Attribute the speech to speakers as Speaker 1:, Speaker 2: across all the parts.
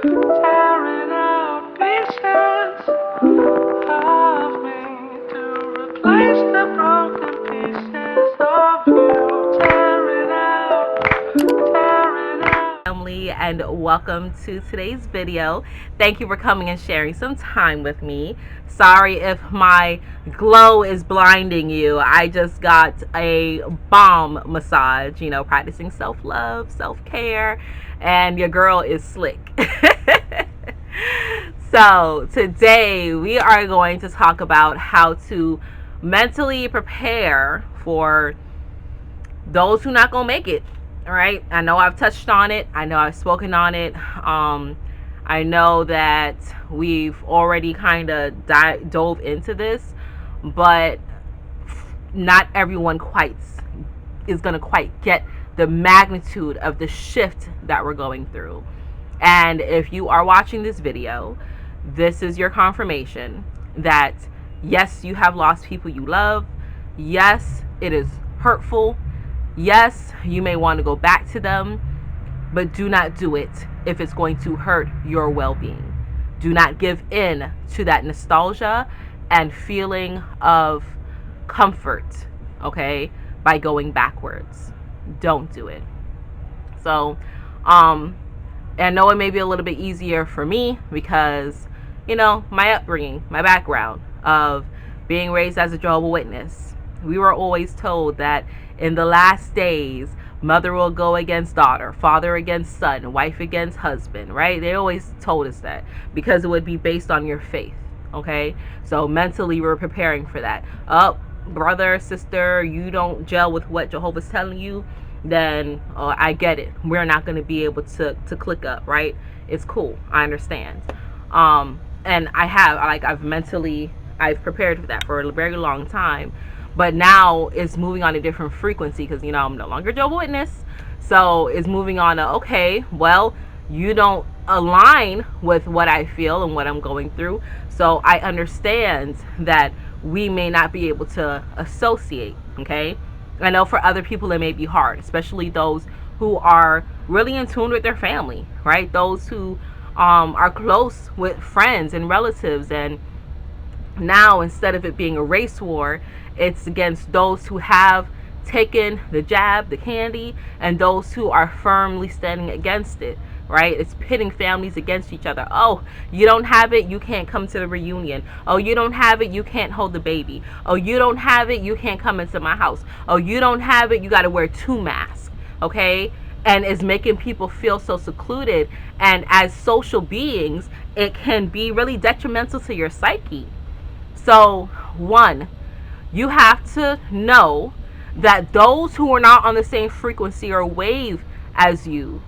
Speaker 1: tearing out pieces of me to replace the broken pieces of you. Tearing out.
Speaker 2: Family, and welcome to today's video. Thank you for coming and sharing some time with me. Sorry if my glow is blinding you. I just got a bomb massage, practicing self-love, self-care, and your girl is slick. So today we are going to talk about how to mentally prepare for those who not gonna make it. All right, I know I've touched on it, I know I've spoken on it. I know that we've already kind of dove into this, but not everyone quite is gonna quite get the magnitude of the shift that we're going through. And if you are watching this video, this is your confirmation that yes, you have lost people you love. Yes, it is hurtful. Yes, you may want to go back to them, but do not do it if it's going to hurt your well-being. Do not give in to that nostalgia and feeling of comfort, okay, by going backwards. Don't do it. So, I know it may be a little bit easier for me because, my upbringing, my background of being raised as a Jehovah's Witness. We were always told that in the last days, mother will go against daughter, father against son, wife against husband, right? They always told us that because it would be based on your faith, okay? So mentally, we're preparing for that. Oh, brother, sister, you don't gel with what Jehovah's telling you, then I get it. We're not going to be able to click up, right? It's cool. I understand. And I've prepared for that for a very long time. But now it's moving on a different frequency because, I'm no longer Jehovah's Witness. So it's moving on to, okay, well, you don't align with what I feel and what I'm going through. So I understand that we may not be able to associate, okay? I know for other people it may be hard, especially those who are really in tune with their family, right? Those who are close with friends and relatives. And now, instead of it being a race war, it's against those who have taken the jab, the candy, and those who are firmly standing against it, right? It's pitting families against each other. Oh, you don't have it, you can't come to the reunion. Oh, you don't have it, you can't hold the baby. Oh, you don't have it, you can't come into my house. Oh, you don't have it, you got to wear 2 masks, okay? And it's making people feel so secluded. And as social beings, it can be really detrimental to your psyche. So, one, you have to know that those who are not on the same frequency or wave as you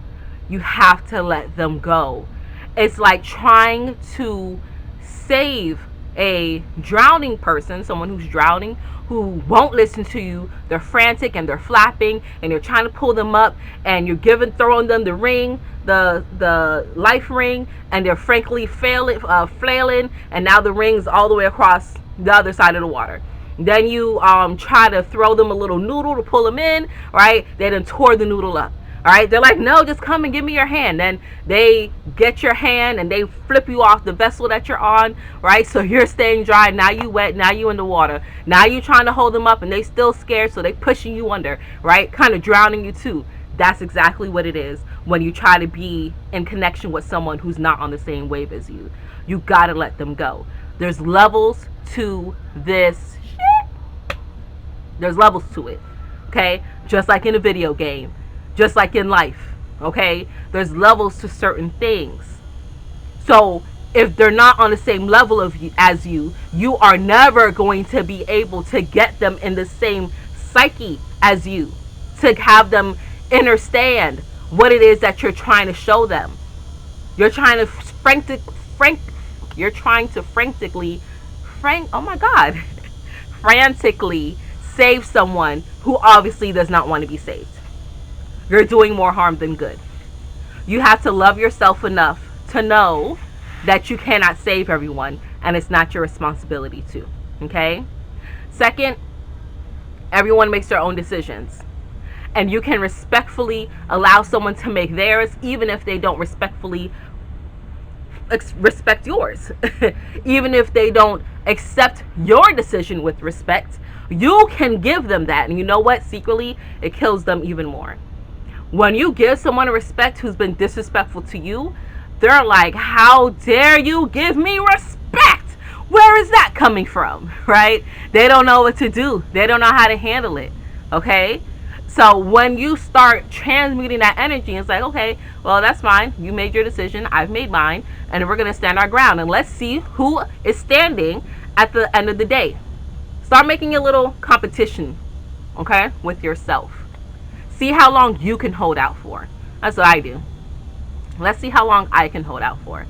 Speaker 2: have to let them go. It's like trying to save a drowning person, someone who's drowning, who won't listen to you. They're frantic and they're flapping, and you're trying to pull them up, and you're throwing them the ring, the life ring, and they're frankly flailing, and now the ring's all the way across the other side of the water. Then you try to throw them a little noodle to pull them in, right? They done tore the noodle up. All right, they're like, no, just come and give me your hand. Then they get your hand and they flip you off the vessel that you're on, right? So you're staying dry. Now you wet. Now you in the water. Now you trying to hold them up and they still scared, so they pushing you under, right? Kind of drowning you too. That's exactly what it is when you try to be in connection with someone who's not on the same wave as you. You got to let them go. There's levels to this shit. There's levels to it, okay? Just like in a video game. Just like in life, okay? There's levels to certain things. So if they're not on the same level as you, you are never going to be able to get them in the same psyche as you, to have them understand what it is that you're trying to show them. You're trying to frantically save someone who obviously does not want to be saved. You're doing more harm than good. You have to love yourself enough to know that you cannot save everyone, and it's not your responsibility to. Okay? Second, everyone makes their own decisions. And you can respectfully allow someone to make theirs, even if they don't respectfully respect yours. Even if they don't accept your decision with respect, you can give them that. And you know what? Secretly, it kills them even more. When you give someone respect who's been disrespectful to you, they're like, how dare you give me respect? Where is that coming from? Right? They don't know what to do. They don't know how to handle it. Okay? So when you start transmuting that energy, it's like, okay, well, that's fine. You made your decision. I've made mine. And we're going to stand our ground. And let's see who is standing at the end of the day. Start making a little competition, okay, with yourself. See how long you can hold out for. That's what I do. Let's see how long I can hold out for.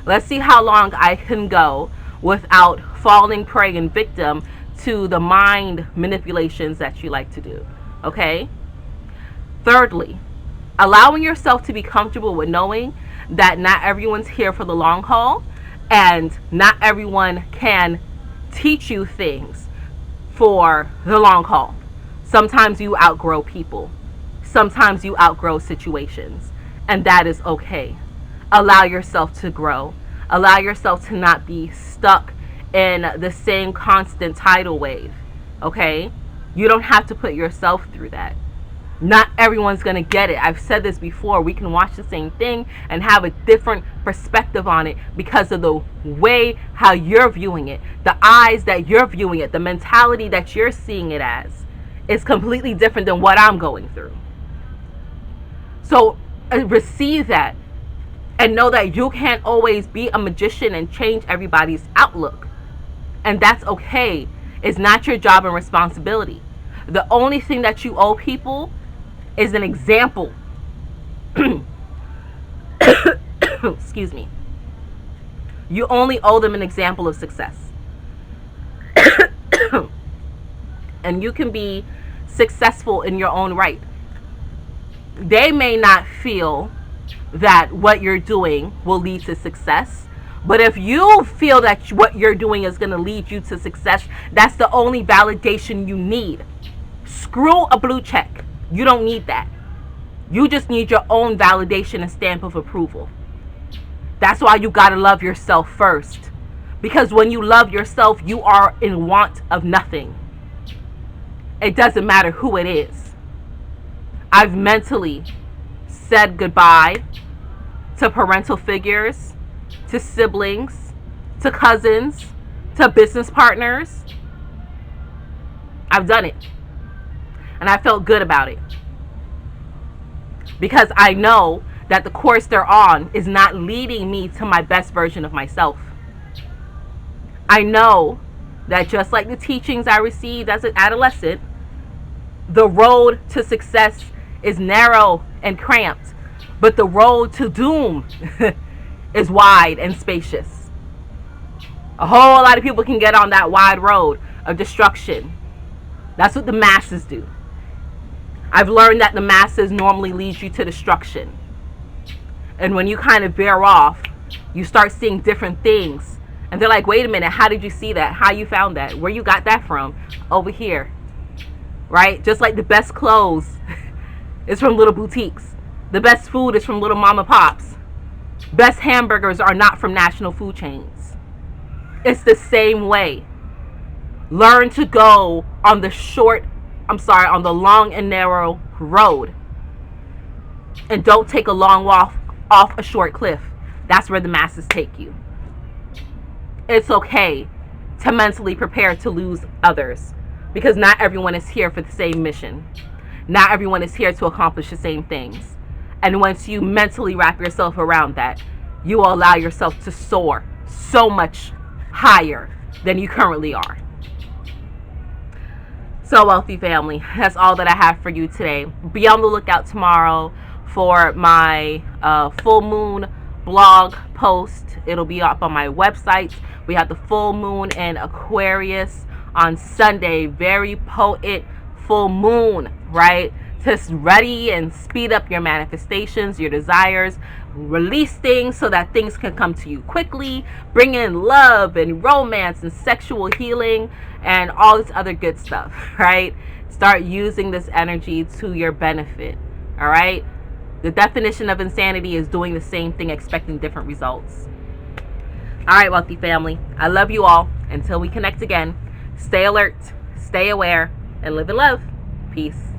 Speaker 2: Let's see how long I can go without falling prey and victim to the mind manipulations that you like to do. Okay? Thirdly, allowing yourself to be comfortable with knowing that not everyone's here for the long haul and not everyone can teach you things for the long haul. Sometimes you outgrow people. Sometimes you outgrow situations. And that is okay. Allow yourself to grow. Allow yourself to not be stuck in the same constant tidal wave. Okay? You don't have to put yourself through that. Not everyone's going to get it. I've said this before. We can watch the same thing and have a different perspective on it because of the way how you're viewing it, the eyes that you're viewing it, the mentality that you're seeing it as is completely different than what I'm going through. So receive that and know that you can't always be a magician and change everybody's outlook. And that's okay. It's not your job and responsibility. The only thing that you owe people is an example. Excuse me. You only owe them an example of success. And you can be successful in your own right. They may not feel that what you're doing will lead to success, but if you feel that what you're doing is going to lead you to success, that's the only validation you need. Screw a blue check. You don't need that. You just need your own validation and stamp of approval. That's why you got to love yourself first. Because when you love yourself, you are in want of nothing. It doesn't matter who it is. I've mentally said goodbye to parental figures, to siblings, to cousins, to business partners. I've done it. And I felt good about it. Because I know that the course they're on is not leading me to my best version of myself. I know that just like the teachings I received as an adolescent, the road to success is narrow and cramped, but the road to doom is wide and spacious. A whole lot of people can get on that wide road of destruction. That's what the masses do. I've learned that the masses normally lead you to destruction. And when you kind of veer off, you start seeing different things. And they're like, wait a minute, how did you see that? How you found that? Where you got that from? Over here. Right? Just like the best clothes is from little boutiques. The best food is from little mama pops. Best hamburgers are not from national food chains. It's the same way. Learn to go on the on the long and narrow road. And don't take a long walk off a short cliff. That's where the masses take you. It's okay to mentally prepare to lose others, because not everyone is here for the same mission. Not everyone is here to accomplish the same things. And once you mentally wrap yourself around that, you will allow yourself to soar so much higher than you currently are. So, wealthy family, that's all that I have for you today. Be on the lookout tomorrow for my full moon blog post. It'll be up on my website. We have the full moon in Aquarius on Sunday. Very potent full moon, right? Just ready and speed up your manifestations, your desires. Release things so that things can come to you quickly. Bring in love and romance and sexual healing and all this other good stuff, right? Start using this energy to your benefit, all right? The definition of insanity is doing the same thing, expecting different results. All right, wealthy family. I love you all. Until we connect again, stay alert, stay aware, and live in love. Peace.